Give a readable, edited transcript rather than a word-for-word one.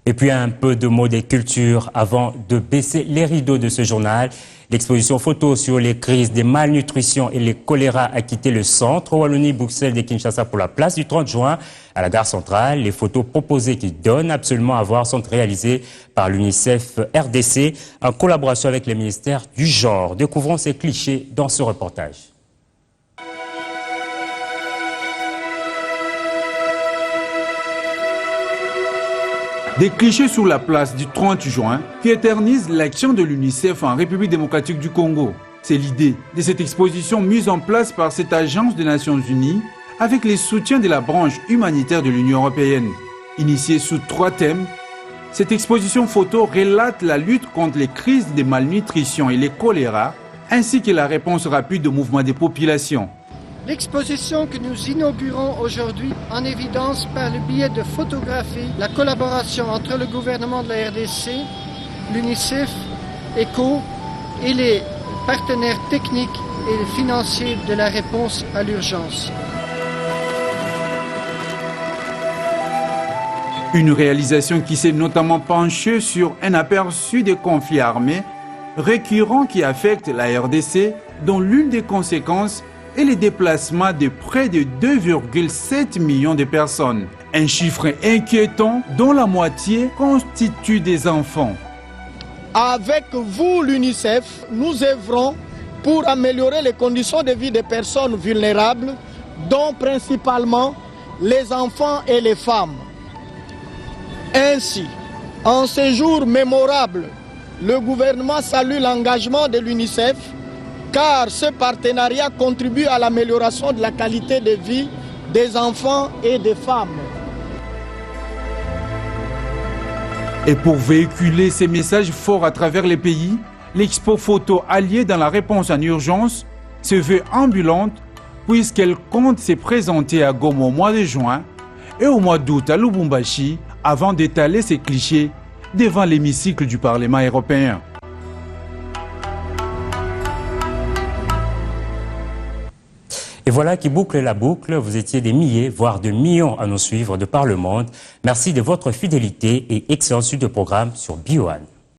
Et puis un peu de mode et culture avant de baisser les rideaux de ce journal. L'exposition photo sur les crises des malnutrition et les choléra a quitté le centre Wallonie-Bruxelles de Kinshasa pour la place du 30 juin à la gare centrale. Les photos proposées qui donnent absolument à voir sont réalisées par l'UNICEF RDC en collaboration avec le ministère du Genre. Découvrons ces clichés dans ce reportage. Des clichés sur la place du 30 juin qui éternisent l'action de l'UNICEF en République démocratique du Congo. C'est l'idée de cette exposition mise en place par cette agence des Nations Unies avec les soutiens de la branche humanitaire de l'Union européenne. Initiée sous 3 thèmes, cette exposition photo relate la lutte contre les crises de malnutrition et les choléra, ainsi que la réponse rapide au mouvement des populations. L'exposition que nous inaugurons aujourd'hui en évidence par le biais de photographies, la collaboration entre le gouvernement de la RDC, l'UNICEF, ECHO et les partenaires techniques et financiers de la réponse à l'urgence. Une réalisation qui s'est notamment penchée sur un aperçu des conflits armés récurrents qui affectent la RDC, dont l'une des conséquences et les déplacements de près de 2,7 millions de personnes. Un chiffre inquiétant dont la moitié constitue des enfants. Avec vous, l'UNICEF, nous œuvrons pour améliorer les conditions de vie des personnes vulnérables, dont principalement les enfants et les femmes. Ainsi, en ce jour mémorable, le gouvernement salue l'engagement de l'UNICEF car ce partenariat contribue à l'amélioration de la qualité de vie des enfants et des femmes. Et pour véhiculer ces messages forts à travers les pays, l'expo photo alliée dans la réponse en urgence se veut ambulante puisqu'elle compte se présenter à Goma au mois de juin et au mois d'août à Lubumbashi avant d'étaler ses clichés devant l'hémicycle du Parlement européen. Et voilà qui boucle la boucle. Vous étiez des milliers, voire de millions à nous suivre de par le monde. Merci de votre fidélité et excellente suite de programme sur BioOne.